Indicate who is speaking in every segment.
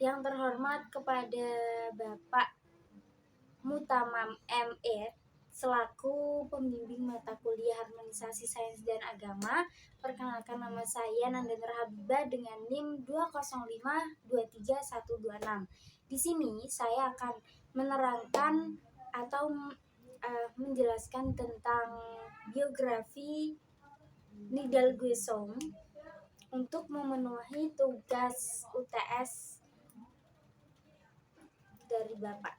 Speaker 1: Yang terhormat kepada Bapak Mutamam M.Ed selaku pembimbing mata kuliah Harmonisasi Sains dan Agama. Perkenalkan, nama saya Nandendra Habibah dengan NIM 205231126. Di sini saya akan menerangkan atau menjelaskan tentang biografi Nidal Guessoum untuk memenuhi tugas UTS dari Bapak.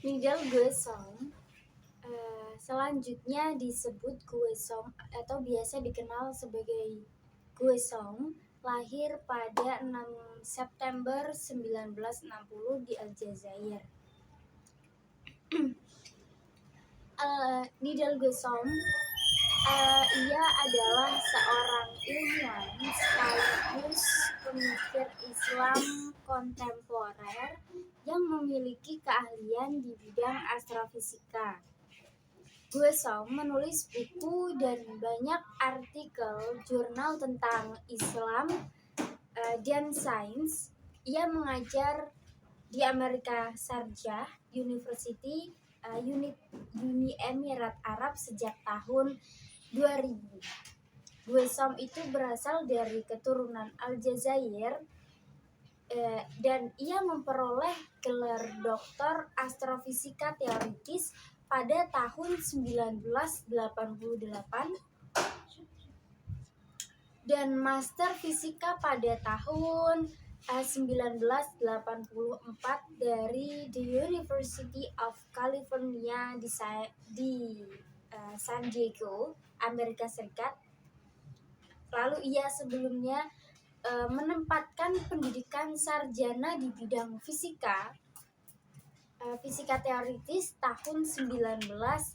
Speaker 1: Nidal Guessoum selanjutnya disebut Guessoum atau biasa dikenal sebagai Guessoum, lahir pada 6 September 1960 di Aljazair. Nidal Guessoum ia adalah seorang ilmuwan sekaligus pemikir Islam kontemporer yang memiliki keahlian di bidang astrofisika. Guessoum menulis buku dan banyak artikel jurnal tentang Islam dan sains. Ia mengajar di Amerika Sharjah University, Uni Emirat Arab sejak tahun 2000. Guessoum itu berasal dari keturunan Aljazair dan ia memperoleh gelar doktor astrofisika teoritis pada tahun 1988 dan master fisika pada tahun 1984 dari The University of California di San Diego, Amerika Serikat. Lalu ia sebelumnya menempatkan pendidikan sarjana di bidang fisika teoritis tahun 1982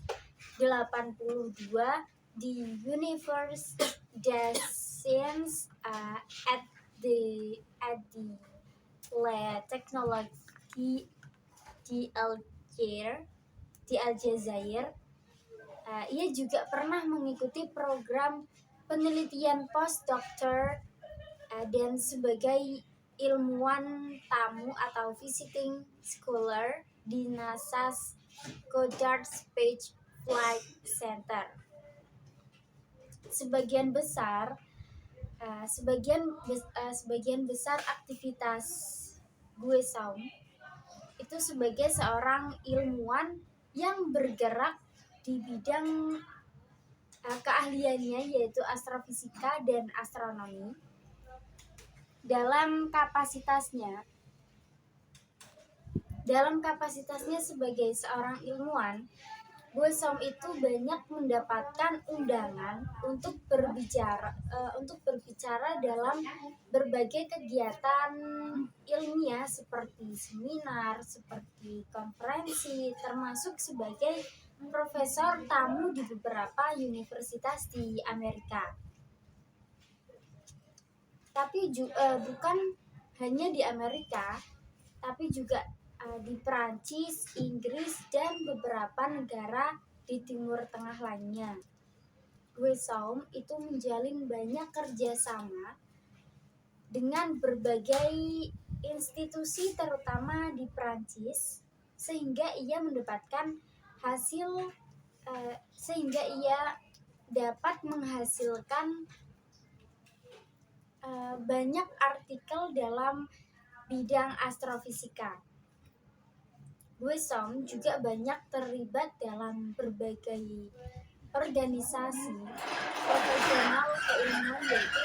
Speaker 1: di Université des Sciences at La Technologie di Aljazair. Ia juga pernah mengikuti program penelitian postdoctor dan sebagai ilmuwan tamu atau visiting scholar di NASA's Goddard Space Flight Center. Sebagian besar aktivitas Guessoum itu sebagai seorang ilmuwan yang bergerak di bidang keahliannya, yaitu astrofisika dan astronomi. Dalam kapasitasnya sebagai seorang ilmuwan, Guessoum itu banyak mendapatkan undangan untuk berbicara dalam berbagai kegiatan ilmiah seperti seminar, seperti konferensi, termasuk sebagai profesor tamu di beberapa universitas di Amerika. Tapi bukan hanya di Amerika, tapi juga di Prancis, Inggris, dan beberapa negara di Timur Tengah lainnya. Guessoum itu menjalin banyak kerjasama dengan berbagai institusi, terutama di Prancis, sehingga ia dapat menghasilkan banyak artikel dalam bidang astrofisika. Guessoum juga banyak terlibat dalam berbagai organisasi profesional keilmuan, yaitu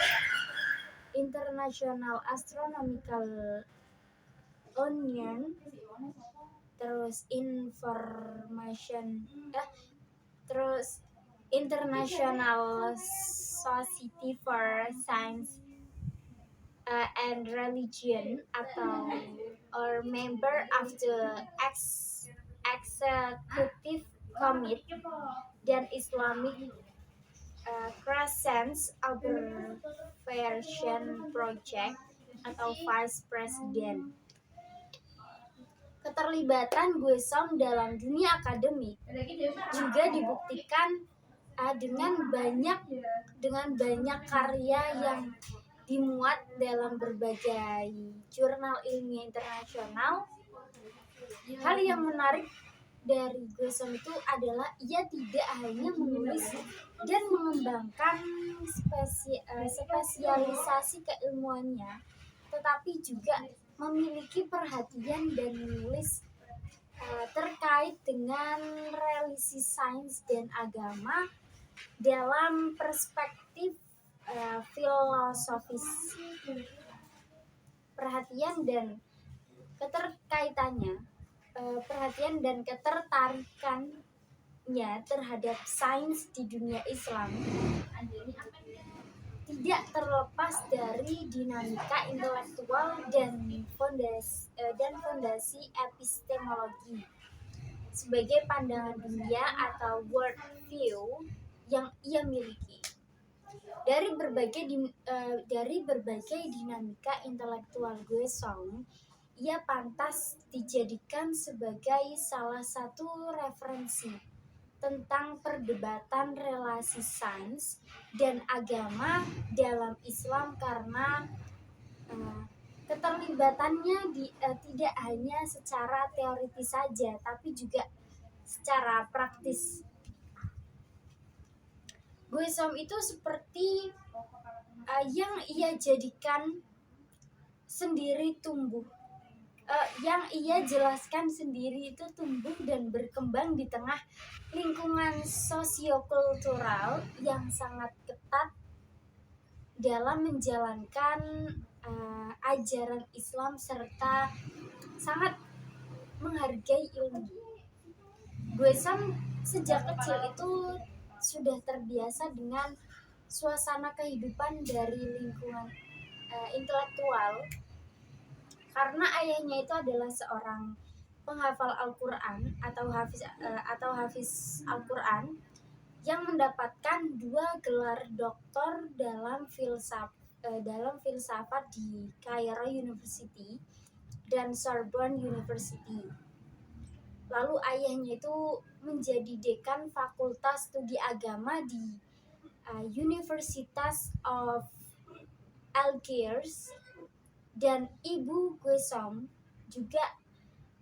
Speaker 1: International Astronomical Union, terus International Society for Science and Religion or member of the Executive Committee dan Islamic Crescent Observation Project atau Vice President. Keterlibatan Guessoum dalam dunia akademik juga dibuktikan dengan banyak karya yang dimuat dalam berbagai jurnal ilmiah internasional. Hal yang menarik dari Guesom itu adalah ia tidak hanya menulis dan mengembangkan spesialisasi keilmuannya, tetapi juga memiliki perhatian dan menulis terkait dengan relasi sains dan agama dalam perspektif filosofis. Perhatian dan ketertarikannya terhadap sains di dunia Islam tidak terlepas dari dinamika intelektual dan fondasi epistemologi sebagai pandangan dunia atau world view yang ia miliki. Dari berbagai dinamika intelektual Guesom, ia pantas dijadikan sebagai salah satu referensi tentang perdebatan relasi sains dan agama dalam Islam karena keterlibatannya tidak hanya secara teoritis saja, tapi juga secara praktis. Guesom itu seperti yang ia jadikan sendiri yang ia jelaskan sendiri itu tumbuh dan berkembang di tengah lingkungan sosiokultural yang sangat ketat dalam menjalankan ajaran Islam serta sangat menghargai ilmu. Guesom sejak kecil itu sudah terbiasa dengan suasana kehidupan dari lingkungan intelektual karena ayahnya itu adalah seorang penghafal Al-Quran atau hafiz Al-Quran yang mendapatkan 2 gelar doktor dalam filsafat di Cairo University dan Sorbonne University. Lalu ayahnya itu menjadi dekan Fakultas Studi Agama di Universitas of Algiers, dan ibu Guesom juga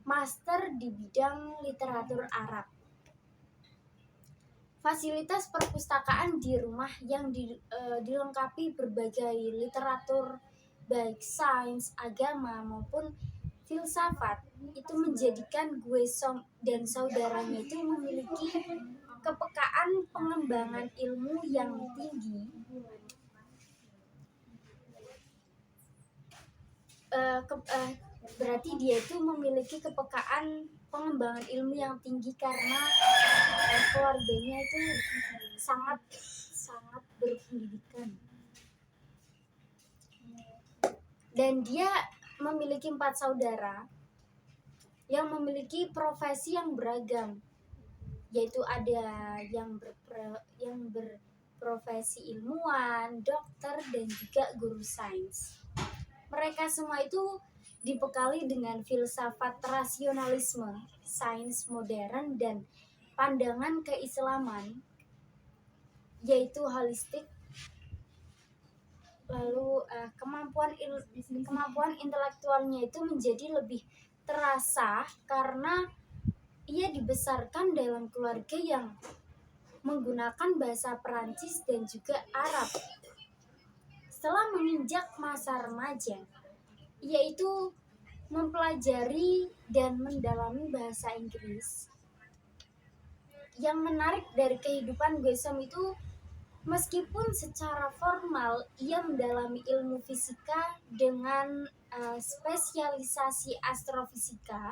Speaker 1: master di bidang literatur Arab. Fasilitas perpustakaan di rumah yang dilengkapi berbagai literatur baik sains, agama maupun filsafat itu menjadikan Guesom dan saudaranya itu memiliki kepekaan pengembangan ilmu yang tinggi. Berarti dia itu memiliki kepekaan pengembangan ilmu yang tinggi karena keluarganya itu sangat berpendidikan. Dan dia memiliki 4 saudara yang memiliki profesi yang beragam, yaitu ada yang berprofesi ilmuwan, dokter, dan juga guru sains. Mereka semua itu dibekali dengan filsafat rasionalisme, sains modern, dan pandangan keislaman, yaitu holistik. Lalu kemampuan intelektualnya itu menjadi lebih terasa karena ia dibesarkan dalam keluarga yang menggunakan bahasa Perancis dan juga Arab. Setelah menginjak masa remaja, yaitu mempelajari dan mendalami bahasa Inggris. Yang menarik dari kehidupan Guesom itu, meskipun secara formal ia mendalami ilmu fisika dengan spesialisasi astrofisika,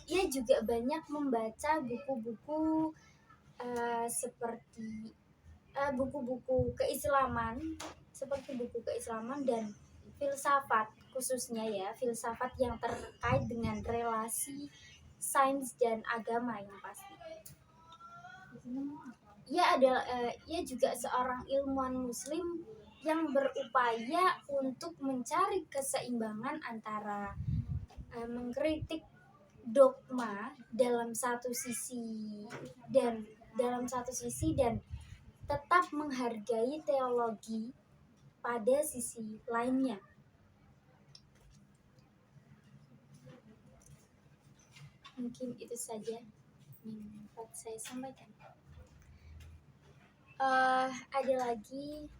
Speaker 1: ia juga banyak membaca buku-buku seperti buku-buku keislaman dan filsafat, khususnya ya filsafat yang terkait dengan relasi sains dan agama yang pasti. Ia juga seorang ilmuwan muslim yang berupaya untuk mencari keseimbangan antara mengkritik dogma dalam satu sisi dan tetap menghargai teologi pada sisi lainnya. Mungkin itu saja yang dapat saya sampaikan. Ada lagi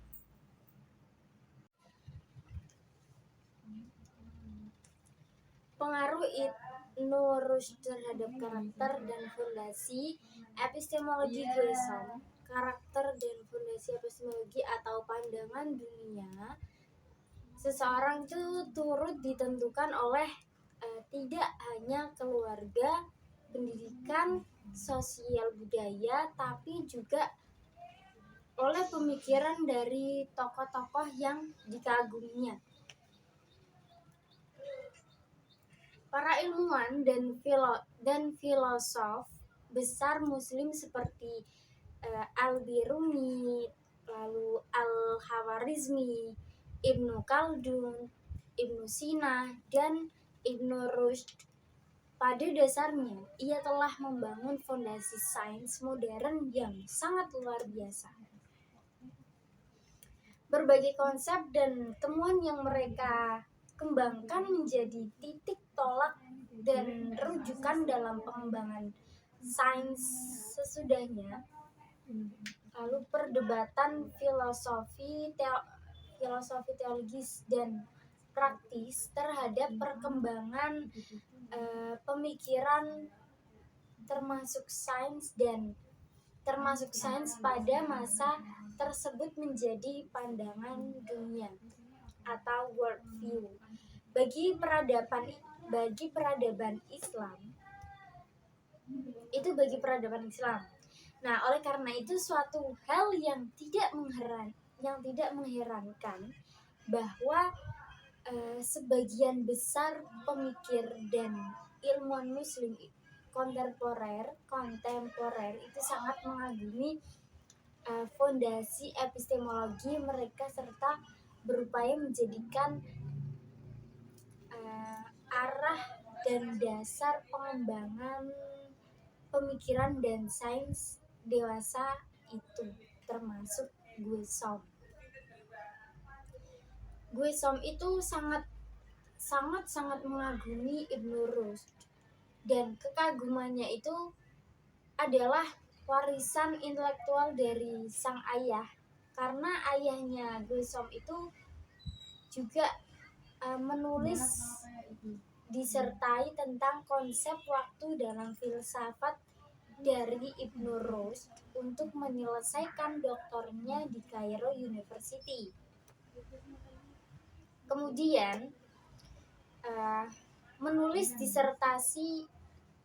Speaker 1: pengaruh Ibnu Rushd terhadap karakter dan fondasi epistemologi Guesson. Karakter dan fondasi epistemologi atau pandangan dunia seseorang itu turut ditentukan oleh tidak hanya keluarga, pendidikan, sosial budaya, tapi juga oleh pemikiran dari tokoh-tokoh yang dikaguminya. Para ilmuwan dan filosof besar Muslim seperti Al-Biruni, lalu Al-Khawarizmi, Ibnu Khaldun, Ibnu Sina, dan Ibnu Rushd, pada dasarnya ia telah membangun fondasi sains modern yang sangat luar biasa. Berbagai konsep dan temuan yang mereka kembangkan menjadi titik tolak dan rujukan dalam pengembangan sains sesudahnya. Lalu perdebatan filosofi teologis dan praktis terhadap perkembangan pemikiran termasuk sains pada masa tersebut menjadi pandangan dunia atau worldview bagi peradaban Islam. Nah, oleh karena itu suatu hal yang tidak mengherankan bahwa sebagian besar pemikir dan ilmuwan Muslim kontemporer itu sangat mengagumi fondasi epistemologi mereka serta berupaya menjadikan arah dan dasar pengembangan pemikiran dan sains dewasa itu, termasuk Guesson. Guesson itu sangat mengagumi Ibnu Rushd, dan kekagumannya itu adalah warisan intelektual dari sang ayah, karena ayahnya Guesson itu juga menulis disertai tentang konsep waktu dalam filsafat dari Ibnu Rushd untuk menyelesaikan doktornya di Cairo University. Kemudian menulis disertasi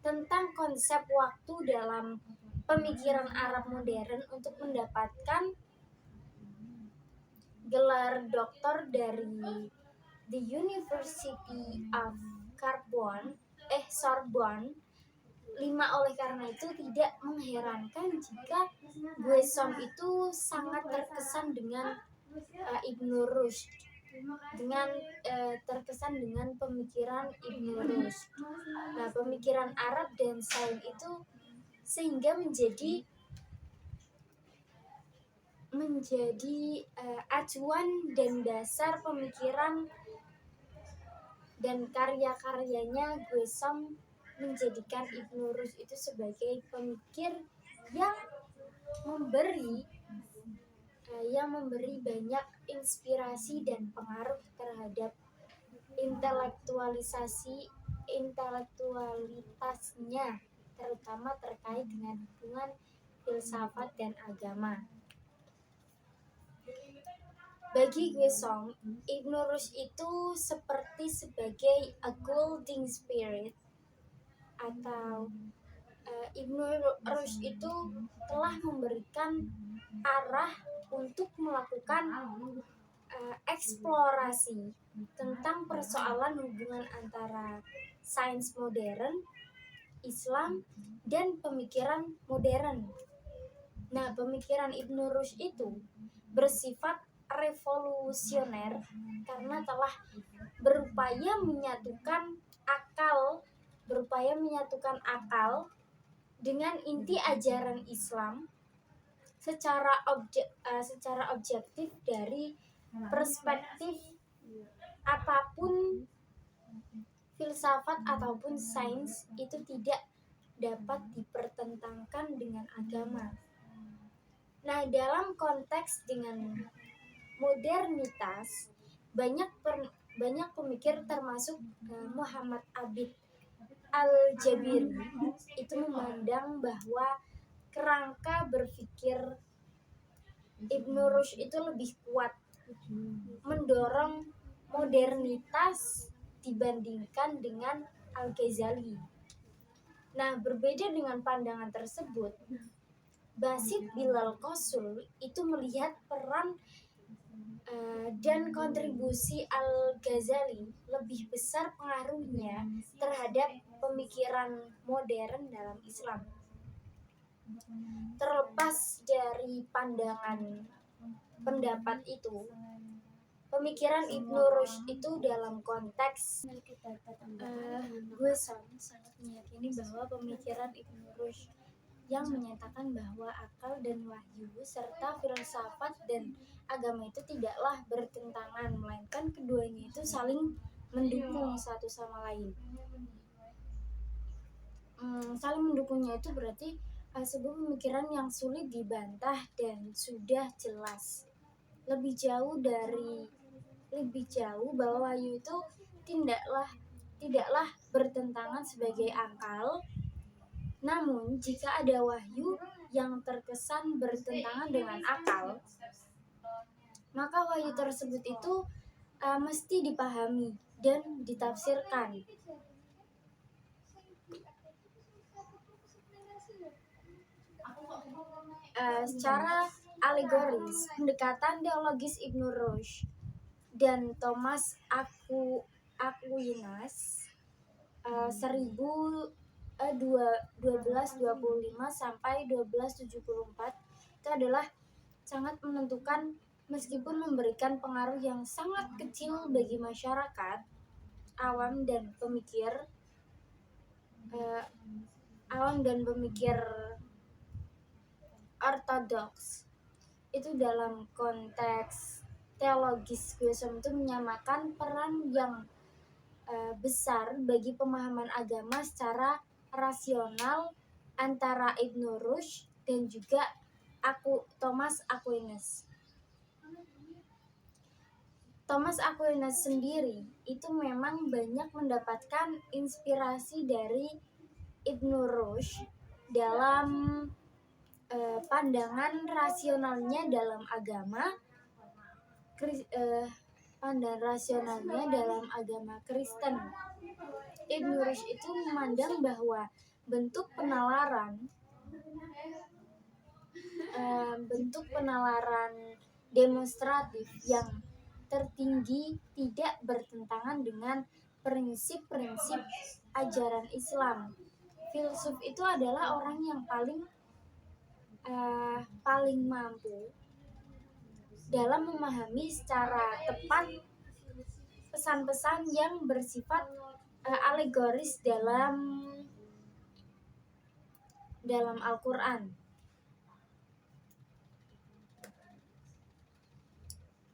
Speaker 1: tentang konsep waktu dalam pemikiran Arab modern untuk mendapatkan gelar doktor dari the University of Sorbonne. Oleh karena itu tidak mengherankan jika Guesson itu sangat terkesan dengan Ibnu Rushd, terkesan dengan pemikiran Ibnu Rushd. Nah, pemikiran Arab dan sains itu sehingga menjadi acuan dan dasar pemikiran dan karya-karyanya. Guesson menjadikan Ibnu Rushd itu sebagai pemikir yang memberi banyak inspirasi dan pengaruh terhadap intelektualitasnya, terutama terkait dengan hubungan filsafat dan agama. Bagi Guesson, Ibnu Rushd itu sebagai a guiding spirit, atau Ibnu Rushd itu telah memberikan arah untuk melakukan eksplorasi tentang persoalan hubungan antara sains modern, Islam, dan pemikiran modern. Nah, pemikiran Ibnu Rushd itu bersifat revolusioner karena telah berupaya menyatukan akal dengan inti ajaran Islam secara objektif dari perspektif apapun, filsafat ataupun sains itu tidak dapat dipertentangkan dengan agama. Nah, dalam konteks dengan modernitas, banyak pemikir termasuk Muhammad Abid Al-Jabiri itu memandang bahwa kerangka berpikir Ibnu Rushd itu lebih kuat, mendorong modernitas dibandingkan dengan Al-Ghazali. Nah, berbeda dengan pandangan tersebut, Basit Bilal Qasul itu melihat peran dan kontribusi Al-Ghazali lebih besar pengaruhnya terhadap pemikiran modern dalam Islam. Terlepas dari pandangan pendapat itu, pemikiran Ibnu Rushd itu dalam konteks gue sangat meyakini bahwa pemikiran Ibnu Rushd yang menyatakan bahwa akal dan wahyu serta filsafat dan agama itu tidaklah bertentangan, melainkan keduanya itu saling mendukung satu sama lain. Saling mendukungnya itu berarti sebuah pemikiran yang sulit dibantah dan sudah jelas lebih jauh bahwa wahyu itu tidaklah bertentangan sebagai akal. Namun jika ada wahyu yang terkesan bertentangan dengan akal, maka wahyu tersebut itu mesti dipahami dan ditafsirkan. Secara alegoris, pendekatan teologis Ibnu Rushd dan Thomas Aquinas 1225 sampai 1274 itu adalah sangat menentukan, meskipun memberikan pengaruh yang sangat kecil bagi masyarakat awam dan pemikir ortodoks. Itu dalam konteks teologis, Guesem itu menyamakan peran yang besar bagi pemahaman agama secara rasional antara Ibnu Rushd dan juga Thomas Aquinas. Thomas Aquinas sendiri itu memang banyak mendapatkan inspirasi dari Ibnu Rushd dalam pandangan rasionalnya dalam agama Kristen. Ibnu Rushd itu memandang bahwa bentuk penalaran demonstratif yang tertinggi tidak bertentangan dengan prinsip-prinsip ajaran Islam. Filsuf itu adalah orang yang paling mampu dalam memahami secara tepat pesan-pesan yang bersifat alegoris dalam Al-Quran.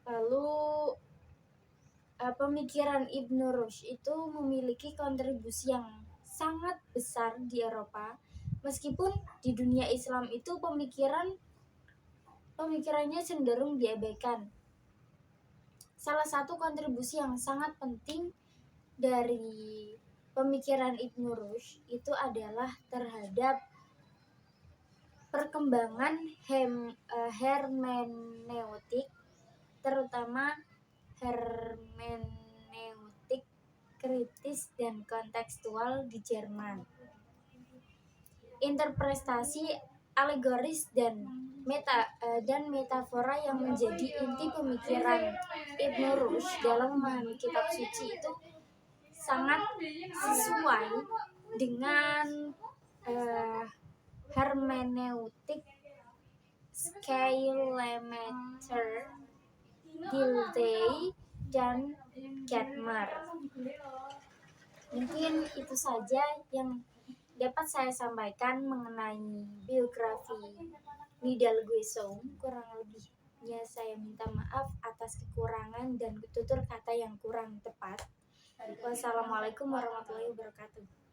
Speaker 1: Lalu pemikiran Ibnu Rushd itu memiliki kontribusi yang sangat besar di Eropa, meskipun di dunia Islam itu pemikirannya cenderung diabaikan. Salah satu kontribusi yang sangat penting dari pemikiran Ibnu Rushd itu adalah terhadap perkembangan hermeneutik, terutama hermeneutik kritis dan kontekstual di Jerman. Interpretasi alegoris dan metafora yang menjadi inti pemikiran Ibnu Rushd dalam memahami kitab suci itu sangat sesuai dengan hermeneutik Schleiermacher, Gildea, dan Gadamer. Mungkin itu saja yang dapat saya sampaikan mengenai biografi Nidal Guessoum, kurang lebih Sebelumnya saya minta maaf atas kekurangan dan tutur kata yang kurang tepat. Wassalamualaikum warahmatullahi wabarakatuh.